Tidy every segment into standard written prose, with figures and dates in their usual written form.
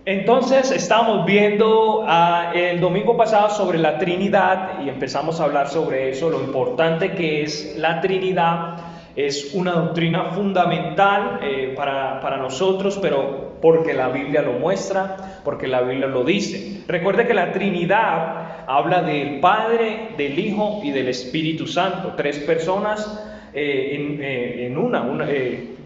Entonces estábamos viendo el domingo pasado sobre la Trinidad y empezamos a hablar sobre eso, lo importante que es la Trinidad. Es una doctrina fundamental para nosotros, pero porque la Biblia lo muestra, porque la Biblia lo dice. Recuerde que la Trinidad habla del Padre, del Hijo y del Espíritu Santo, tres personas en una.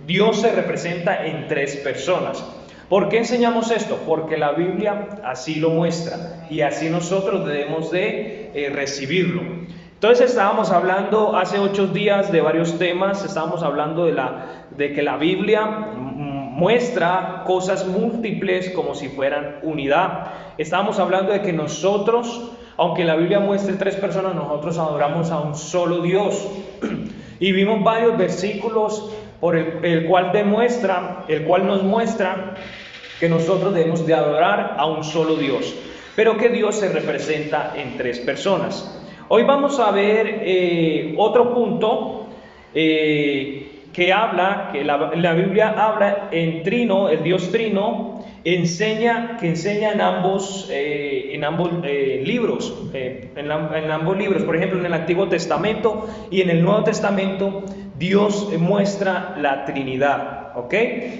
Dios se representa en tres personas. ¿Por qué enseñamos esto? Porque la Biblia así lo muestra y así nosotros debemos de recibirlo. Entonces estábamos hablando hace 8 días de varios temas, estábamos hablando de que la Biblia muestra cosas múltiples como si fueran unidad. Estábamos hablando de que nosotros, aunque la Biblia muestre tres personas, nosotros adoramos a un solo Dios. Y vimos varios versículos por el cual nos muestra que nosotros debemos de adorar a un solo Dios, pero que Dios se representa en tres personas. Hoy vamos a ver otro punto que la Biblia habla en trino, el Dios trino, que enseña en ambos libros, en ambos libros. Por ejemplo, en el Antiguo Testamento y en el Nuevo Testamento, Dios muestra la Trinidad, ¿ok?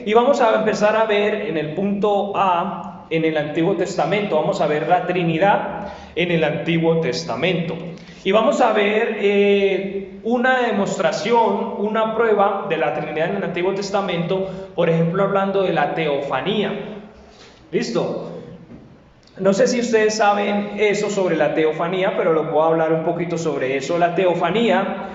Y vamos a empezar a ver en el punto A, en el Antiguo Testamento, vamos a ver la Trinidad en el Antiguo Testamento. Y vamos a ver una demostración, una prueba de la Trinidad en el Antiguo Testamento, por ejemplo, hablando de la teofanía. ¿Listo? No sé si ustedes saben eso sobre la teofanía, pero les voy a hablar un poquito sobre eso. La teofanía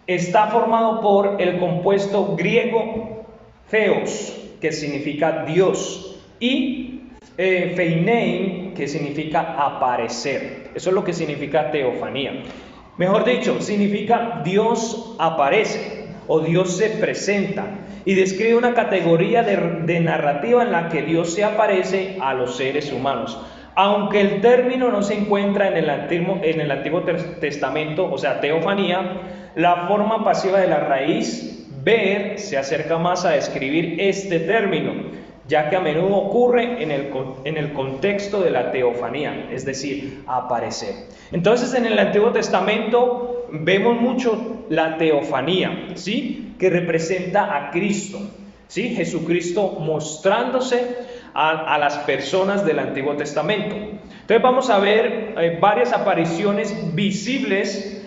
está formado por el compuesto griego theos, que significa Dios, y pheinein, que significa aparecer. Eso es lo que significa teofanía. Mejor dicho, significa Dios aparece o Dios se presenta, y describe una categoría de narrativa en la que Dios se aparece a los seres humanos. Aunque el término no se encuentra en el Antiguo Testamento, o sea, teofanía, la forma pasiva de la raíz ver se acerca más a describir este término, ya que a menudo ocurre en el contexto de la teofanía, es decir, aparecer. Entonces, en el Antiguo Testamento vemos mucho la teofanía, ¿sí?, que representa a Cristo, ¿sí?, Jesucristo mostrándose a las personas del Antiguo Testamento. Entonces vamos a ver varias apariciones visibles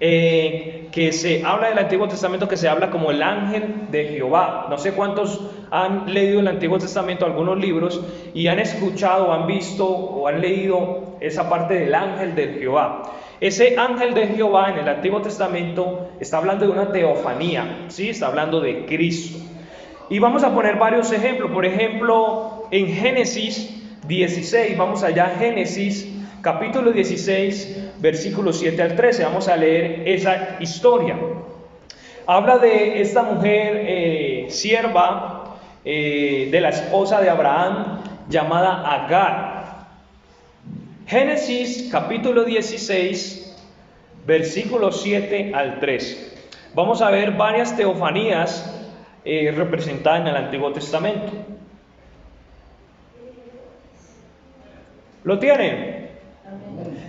que se habla del Antiguo Testamento, que se habla como el ángel de Jehová. No sé cuántos han leído el Antiguo Testamento, algunos libros, y han escuchado, o han visto, o han leído esa parte del ángel de Jehová. Ese ángel de Jehová en el Antiguo Testamento está hablando de una teofanía, ¿sí? Está hablando de Cristo. Y vamos a poner varios ejemplos. Por ejemplo, en Génesis 16, vamos allá a Génesis capítulo 16, versículos 7 al 13, vamos a leer esa historia. Habla de esta mujer sierva de la esposa de Abraham, llamada Agar. Génesis capítulo 16, versículos 7 al 13. Vamos a ver varias teofanías representadas en el Antiguo Testamento. ¿Lo tienen?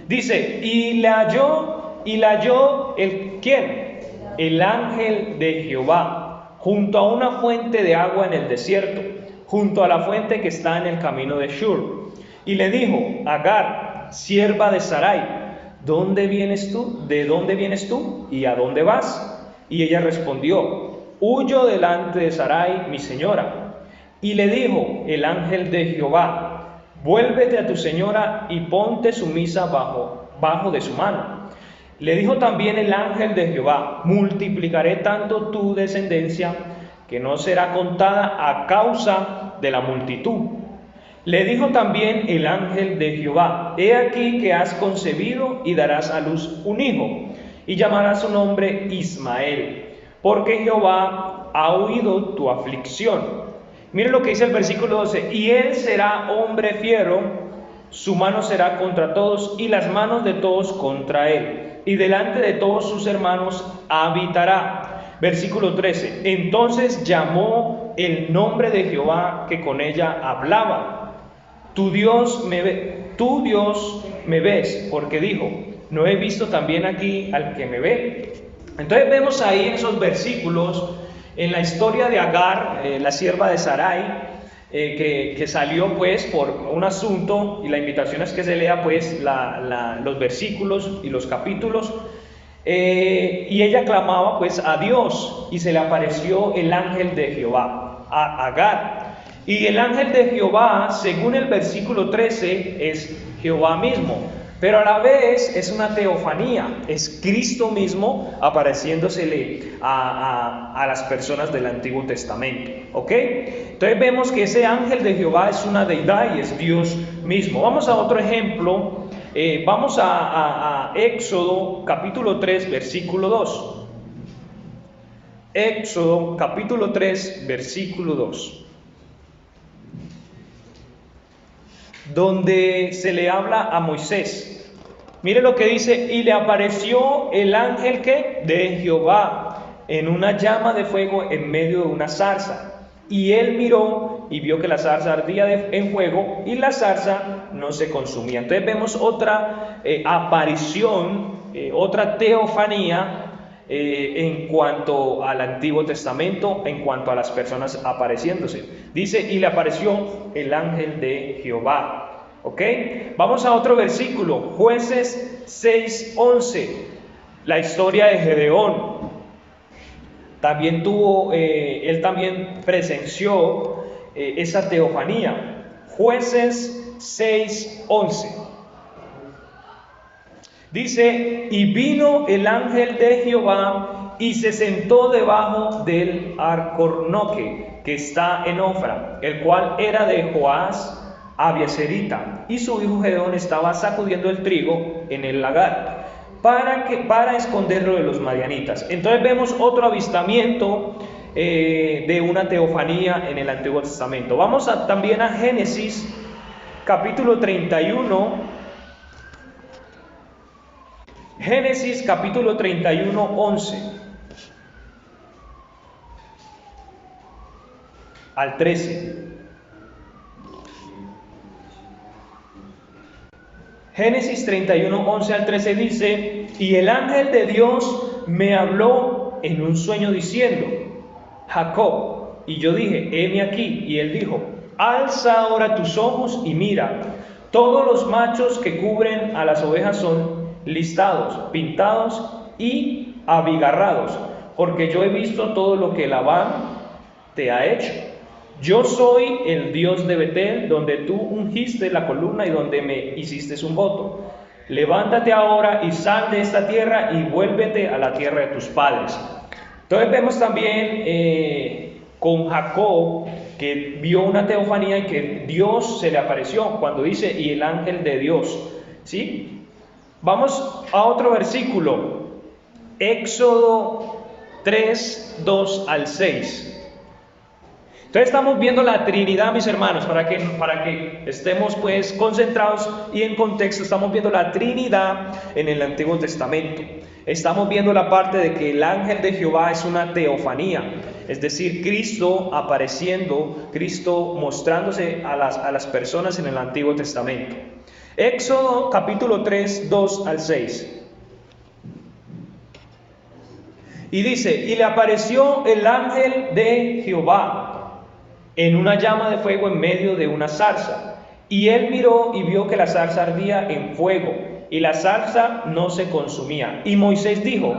Dice, y la halló ¿quién? El ángel de Jehová, junto a una fuente de agua en el desierto, junto a la fuente que está en el camino de Shur. Y le dijo, Agar, sierva de Sarai, ¿dónde vienes tú? ¿De dónde vienes tú? ¿Y a dónde vas? Y ella respondió, huyo delante de Sarai, mi señora. Y le dijo el ángel de Jehová, vuélvete a tu señora y ponte sumisa bajo de su mano. Le dijo también el ángel de Jehová, multiplicaré tanto tu descendencia que no será contada a causa de la multitud. Le dijo también el ángel de Jehová, he aquí que has concebido y darás a luz un hijo, y llamarás su nombre Ismael, porque Jehová ha oído tu aflicción. Miren lo que dice el versículo 12, y él será hombre fiero, su mano será contra todos y las manos de todos contra él, y delante de todos sus hermanos habitará. Versículo 13, entonces llamó el nombre de Jehová que con ella hablaba, tú Dios me ves, porque dijo, ¿no he visto también aquí al que me ve? Entonces vemos ahí en esos versículos, en la historia de Agar, la sierva de Sarai, que salió pues por un asunto, y la invitación es que se lea pues los versículos y los capítulos, y ella clamaba pues a Dios, y se le apareció el ángel de Jehová a Agar. Y el ángel de Jehová, según el versículo 13, es Jehová mismo, pero a la vez es una teofanía, es Cristo mismo apareciéndosele a las personas del Antiguo Testamento, ¿ok? Entonces vemos que ese ángel de Jehová es una deidad y es Dios mismo. Vamos a otro ejemplo, vamos a Éxodo capítulo 3, versículo 2. Éxodo capítulo 3, versículo 2. Donde se le habla a Moisés. Mire lo que dice: y le apareció el ángel de Jehová en una llama de fuego en medio de una zarza. Y él miró y vio que la zarza ardía en fuego y la zarza no se consumía. Entonces vemos otra aparición, otra teofanía en cuanto al Antiguo Testamento, en cuanto a las personas apareciéndose. Dice: y le apareció el ángel de Jehová. ¿Ok? Vamos a otro versículo, Jueces 6:11, la historia de Gedeón. También él también presenció esa teofanía. Jueces 6:11. Dice: y vino el ángel de Jehová y se sentó debajo del alcornoque que está en Ofra, el cual era de Joás Abiezerita, y su hijo Gedeón estaba sacudiendo el trigo en el lagar para esconderlo de los madianitas. Entonces vemos otro avistamiento de una teofanía en el Antiguo Testamento. Vamos también a Génesis capítulo 31. Génesis capítulo 31, 11 al 13. Génesis 31, 11 al 13 dice: y el ángel de Dios me habló en un sueño diciendo, Jacob. Y yo dije, heme aquí. Y él dijo, alza ahora tus ojos y mira, todos los machos que cubren a las ovejas son listados, pintados y abigarrados, porque yo he visto todo lo que Labán te ha hecho. Yo soy el Dios de Betel, donde tú ungiste la columna y donde me hiciste un voto. Levántate ahora y sal de esta tierra y vuélvete a la tierra de tus padres. Entonces vemos también con Jacob, que vio una teofanía y que Dios se le apareció cuando dice, y el ángel de Dios, ¿sí? Vamos a otro versículo, Éxodo 3, 2 al 6. Entonces estamos viendo la Trinidad, mis hermanos, para que estemos pues concentrados y en contexto. Estamos viendo la Trinidad en el Antiguo Testamento. Estamos viendo la parte de que el ángel de Jehová es una teofanía, es decir, Cristo apareciendo, Cristo mostrándose a las personas en el Antiguo Testamento. Éxodo capítulo 3, 2 al 6. Y dice, y le apareció el ángel de Jehová en una llama de fuego en medio de una zarza. Y él miró y vio que la zarza ardía en fuego, y la zarza no se consumía. Y Moisés dijo,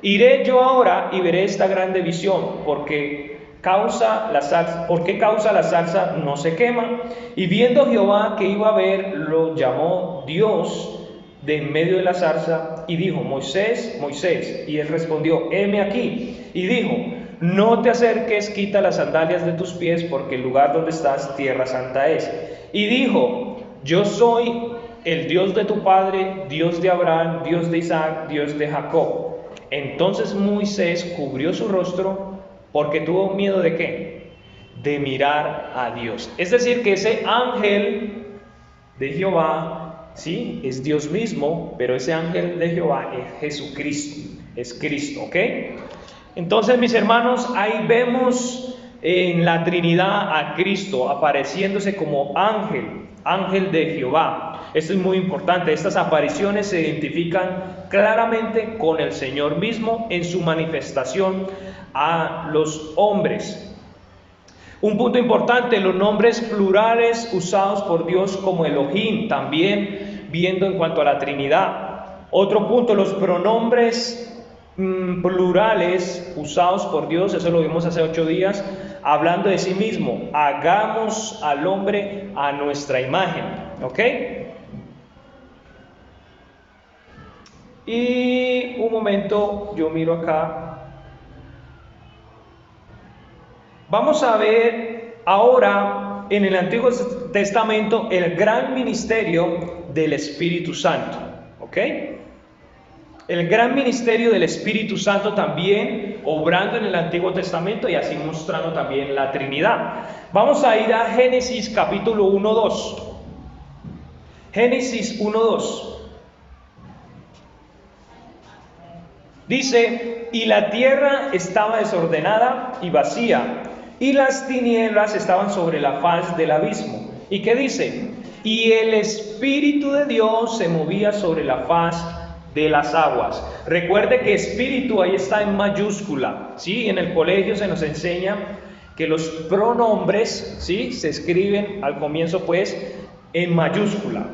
iré yo ahora y veré esta grande visión, ¿por qué causa la zarza no se quema? Y viendo Jehová que iba a ver, lo llamó Dios de en medio de la zarza y dijo, Moisés, Moisés. Y él respondió, heme aquí. Y dijo, no te acerques, quita las sandalias de tus pies, porque el lugar donde estás, tierra santa es. Y dijo, yo soy el Dios de tu padre, Dios de Abraham, Dios de Isaac, Dios de Jacob. Entonces Moisés cubrió su rostro, porque tuvo miedo ¿de qué? De mirar a Dios. Es decir, que ese ángel de Jehová, sí, es Dios mismo, pero ese ángel de Jehová es Jesucristo, es Cristo, ¿ok? Entonces, mis hermanos, ahí vemos en la Trinidad a Cristo, apareciéndose como ángel de Jehová. Esto es muy importante. Estas apariciones se identifican claramente con el Señor mismo en su manifestación a los hombres. Un punto importante, los nombres plurales usados por Dios como Elohim, también viendo en cuanto a la Trinidad. Otro punto, los pronombres plurales usados por Dios, eso lo vimos hace 8 días, hablando de sí mismo: hagamos al hombre a nuestra imagen, ¿ok? Y un momento, yo miro acá. Vamos a ver ahora en el Antiguo Testamento el gran ministerio del Espíritu Santo, ¿ok? El gran ministerio del Espíritu Santo también obrando en el Antiguo Testamento y así mostrando también la Trinidad. Vamos a ir a Génesis capítulo 1-2. Génesis 1-2. Dice: y la tierra estaba desordenada y vacía, y las tinieblas estaban sobre la faz del abismo. ¿Y qué dice? Y el Espíritu de Dios se movía sobre la faz de las aguas. Recuerde que espíritu ahí está en mayúscula, ¿sí? En el colegio se nos enseña que los pronombres, ¿sí?, se escriben al comienzo pues en mayúscula.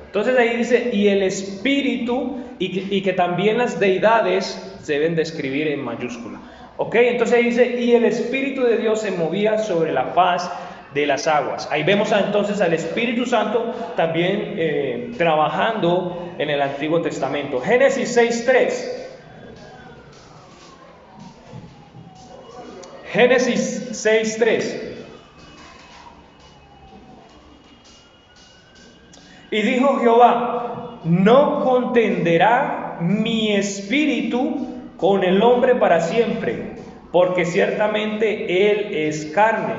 Entonces ahí dice: y el Espíritu, y que también las deidades se deben de escribir en mayúscula. Ok, entonces ahí dice: y el Espíritu de Dios se movía sobre la faz de las aguas. Ahí vemos entonces al Espíritu Santo también trabajando en el Antiguo Testamento. Génesis 6:3. Génesis 6:3. Y dijo Jehová: no contenderá mi espíritu con el hombre para siempre, porque ciertamente él es carne,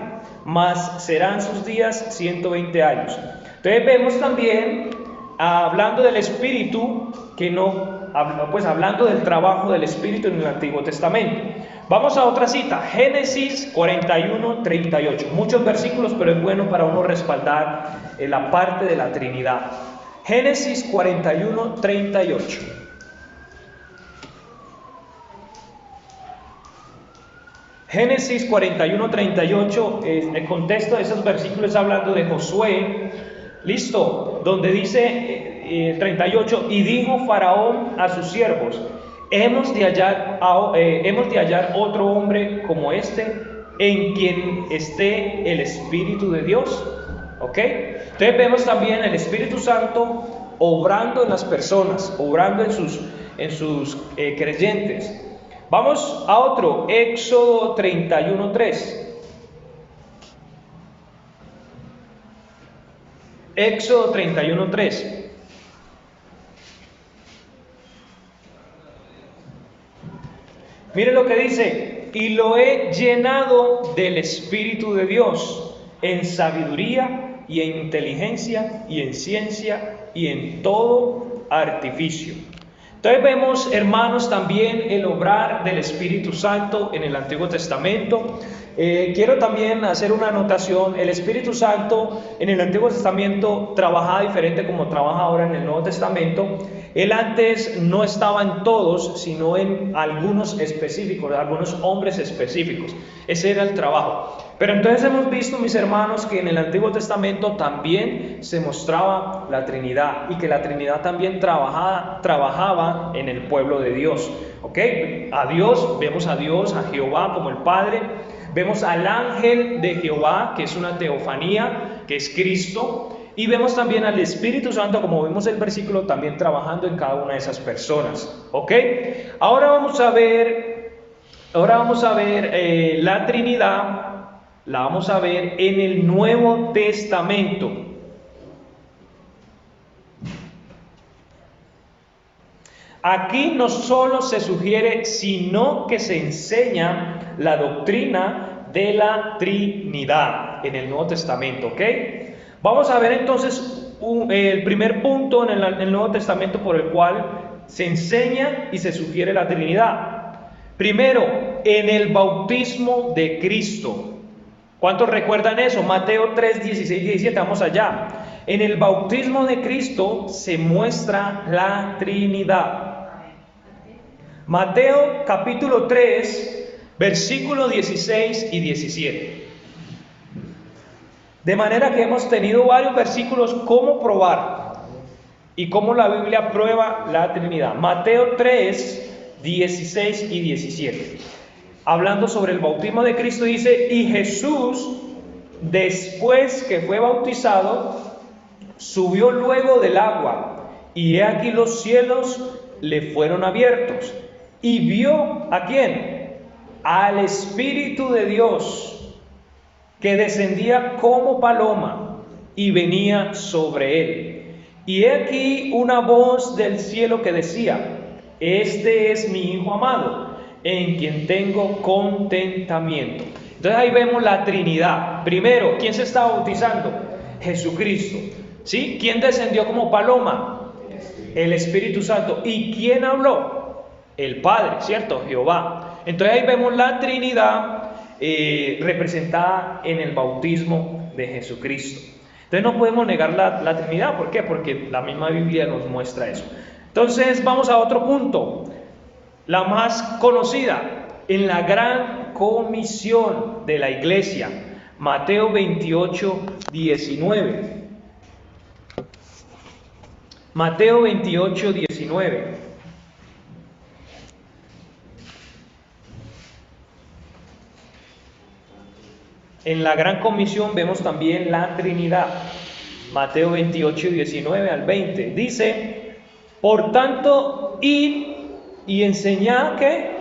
mas serán sus días 120 años. Entonces vemos también, hablando del espíritu, que no, pues hablando del trabajo del espíritu en el Antiguo Testamento. Vamos a otra cita, Génesis 41:38. Muchos versículos, pero es bueno para uno respaldar la parte de la Trinidad. Génesis 41:38. Génesis 41:38, el contexto de esos versículos es hablando de Josué, listo, donde dice 38: y dijo Faraón a sus siervos: hemos de hallar otro hombre como este, en quien esté el Espíritu de Dios. ¿Ok? Entonces vemos también el Espíritu Santo obrando en las personas, obrando en sus creyentes. Vamos a otro, Éxodo 31:3. Éxodo 31:3. Mire lo que dice: y lo he llenado del Espíritu de Dios, en sabiduría y en inteligencia y en ciencia y en todo artificio. Entonces vemos, hermanos, también el obrar del Espíritu Santo en el Antiguo Testamento. Quiero también hacer una anotación: el Espíritu Santo en el Antiguo Testamento trabajaba diferente como trabaja ahora en el Nuevo Testamento. Él antes no estaba en todos, sino en algunos específicos, algunos hombres específicos. Ese era el trabajo. Pero entonces hemos visto, mis hermanos, que en el Antiguo Testamento también se mostraba la Trinidad, y que la Trinidad también trabajaba en el pueblo de Dios. ¿Ok? A Dios, vemos a Dios, a Jehová como el Padre. Vemos al ángel de Jehová, que es una teofanía, que es Cristo. Y vemos también al Espíritu Santo, como vemos el versículo, también trabajando en cada una de esas personas. ¿Ok? Ahora vamos a ver la Trinidad. La vamos a ver en el Nuevo Testamento. Aquí no solo se sugiere, sino que se enseña la doctrina de la Trinidad en el Nuevo Testamento, ¿ok? Vamos a ver entonces el primer punto en el Nuevo Testamento por el cual se enseña y se sugiere la Trinidad. Primero, en el bautismo de Cristo. ¿Cuántos recuerdan eso? Mateo 3, 16, 17, vamos allá. En el bautismo de Cristo se muestra la Trinidad. Mateo capítulo 3, versículos 16 y 17. De manera que hemos tenido varios versículos cómo probar y cómo la Biblia prueba la Trinidad. Mateo 3, 16 y 17. Hablando sobre el bautismo de Cristo, dice: y Jesús, después que fue bautizado, subió luego del agua, y he aquí los cielos le fueron abiertos, y vio ¿a quién? Al Espíritu de Dios, que descendía como paloma y venía sobre él. Y he aquí una voz del cielo que decía: este es mi Hijo amado, en quien tengo contentamiento. Entonces ahí vemos la Trinidad. Primero, ¿quién se está bautizando? Jesucristo. ¿Sí? ¿Quién descendió como paloma? El Espíritu Santo. ¿Y quién habló? El Padre, ¿cierto? Jehová. Entonces ahí vemos la Trinidad representada en el bautismo de Jesucristo. Entonces no podemos negar la Trinidad. ¿Por qué? Porque la misma Biblia nos muestra eso. Entonces vamos a otro punto. La más conocida, en la gran comisión de la iglesia, Mateo 28, 19. Mateo 28, 19. En la gran comisión vemos también la Trinidad. Mateo 28, 19 al 20. Dice: por tanto, id y enseñad que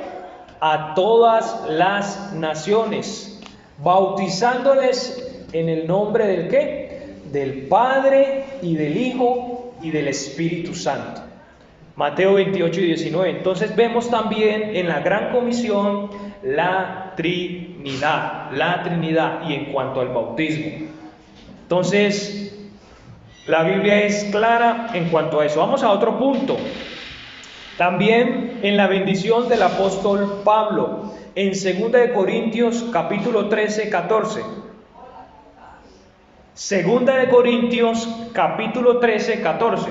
a todas las naciones, bautizándoles en el nombre del ¿qué? Del Padre y del Hijo y del Espíritu Santo. Mateo 28 y 19. Entonces vemos también en la gran comisión la Trinidad, y en cuanto al bautismo. Entonces la Biblia es clara en cuanto a eso. Vamos a otro punto. También en la bendición del apóstol Pablo, en 2 de Corintios capítulo 13, 14. 2 de Corintios capítulo 13, 14.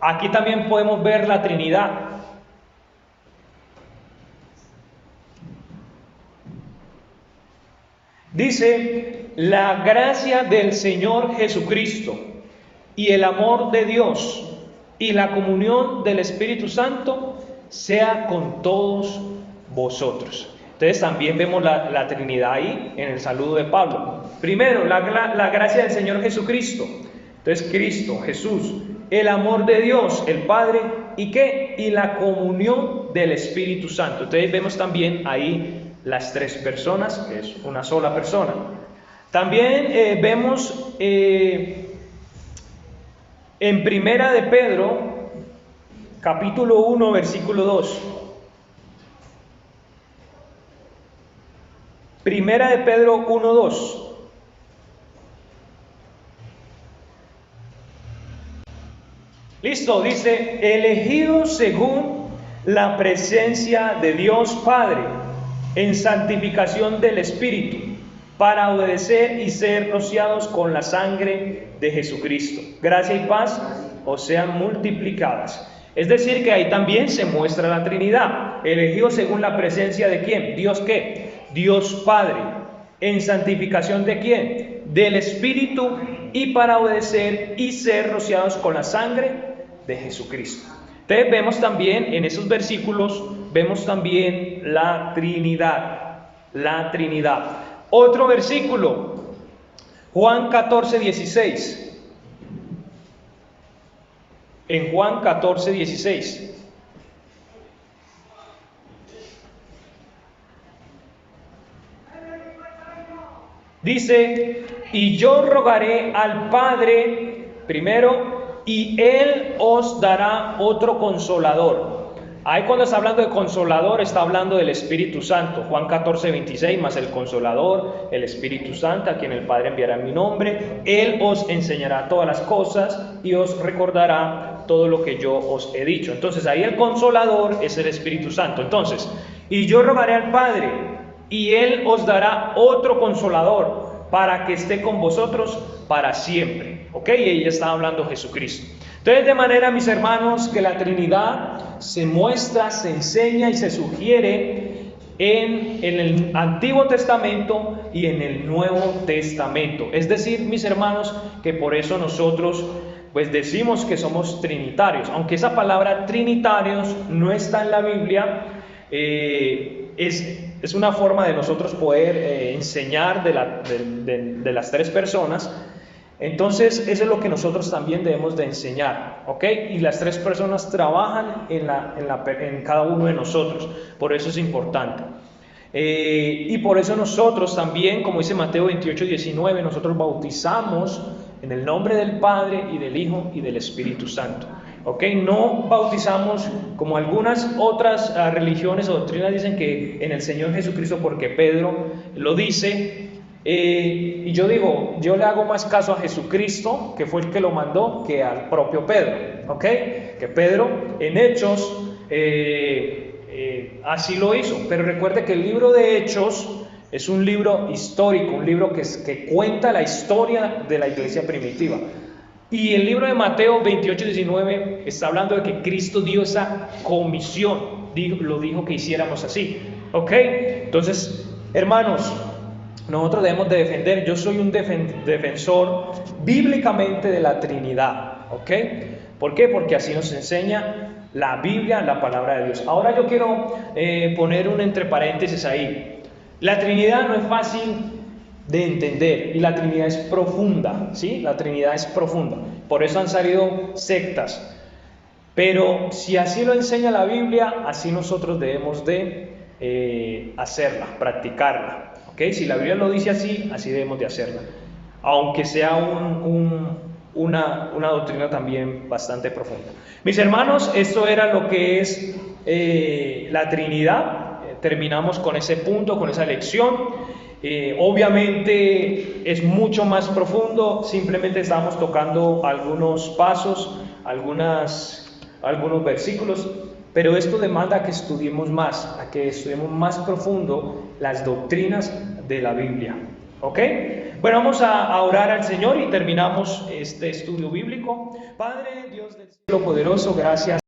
Aquí también podemos ver la Trinidad. Dice: la gracia del Señor Jesucristo y el amor de Dios y la comunión del Espíritu Santo sea con todos vosotros. Entonces también vemos la Trinidad ahí en el saludo de Pablo. Primero, la gracia del Señor Jesucristo. Entonces Cristo, Jesús, el amor de Dios, el Padre, ¿y qué? Y la comunión del Espíritu Santo. Entonces vemos también ahí las tres personas, que es una sola persona. También vemos en Primera de Pedro, capítulo 1, versículo 2. Primera de Pedro 1, 2. Listo, dice: elegidos según la presencia de Dios Padre, en santificación del Espíritu, para obedecer y ser rociados con la sangre de Jesucristo. Gracia y paz os sean multiplicadas. Es decir, que ahí también se muestra la Trinidad. Elegidos según la presencia de ¿quién? ¿Dios qué? Dios Padre. ¿En santificación de quién? Del Espíritu, y para obedecer y ser rociados con la sangre de Jesucristo. Entonces vemos también en esos versículos, vemos también la Trinidad. La Trinidad. Otro versículo, Juan 14, 16. En Juan 14, 16. Dice: y yo rogaré al Padre primero, y Él os dará otro consolador. Ahí cuando está hablando de consolador, está hablando del Espíritu Santo. Juan 14, 26, más el consolador, el Espíritu Santo, a quien el Padre enviará en mi nombre. Él os enseñará todas las cosas y os recordará todo lo que yo os he dicho. Entonces ahí el consolador es el Espíritu Santo. Entonces, y yo rogaré al Padre, y Él os dará otro consolador para que esté con vosotros para siempre. ¿Ok? Y ella está hablando Jesucristo. Entonces, de manera, mis hermanos, que la Trinidad se muestra, se enseña y se sugiere en el Antiguo Testamento y en el Nuevo Testamento. Es decir, mis hermanos, que por eso nosotros pues decimos que somos trinitarios, aunque esa palabra trinitarios no está en la Biblia. Es una forma de nosotros poder enseñar de las tres personas. Entonces eso es lo que nosotros también debemos de enseñar, ¿ok? Y las tres personas trabajan en cada uno de nosotros, por eso es importante. Y por eso nosotros también, como dice Mateo 28:19, nosotros bautizamos en el nombre del Padre y del Hijo y del Espíritu Santo. ¿Ok? No bautizamos como algunas otras religiones o doctrinas dicen que en el Señor Jesucristo, porque Pedro lo dice. Y yo digo, yo le hago más caso a Jesucristo, que fue el que lo mandó, que al propio Pedro. ¿Ok? Que Pedro en Hechos así lo hizo. Pero recuerde que el libro de Hechos es un libro histórico, un libro que cuenta la historia de la iglesia primitiva. Y el libro de Mateo 28:19 está hablando de que Cristo dio esa comisión, lo dijo que hiciéramos así. ¿Ok? Entonces, hermanos, nosotros debemos de defender, yo soy un defensor bíblicamente de la Trinidad. ¿Ok? ¿Por qué? Porque así nos enseña la Biblia, la palabra de Dios. Ahora yo quiero poner un entre paréntesis ahí. La Trinidad no es fácil de entender y la Trinidad es profunda, ¿sí? La Trinidad es profunda, por eso han salido sectas, pero si así lo enseña la Biblia, así nosotros debemos de hacerla, practicarla, ¿ok? Si la Biblia lo dice así, así debemos de hacerla, aunque sea una doctrina también bastante profunda. Mis hermanos, esto era lo que es la Trinidad. Terminamos con ese punto, con esa lección. Obviamente es mucho más profundo, simplemente estamos tocando algunos pasos, algunos versículos, pero esto demanda que estudiemos más, a que estudiemos más profundo las doctrinas de la Biblia. ¿Ok? Bueno, vamos a orar al Señor y terminamos este estudio bíblico. Padre, Dios del cielo poderoso, gracias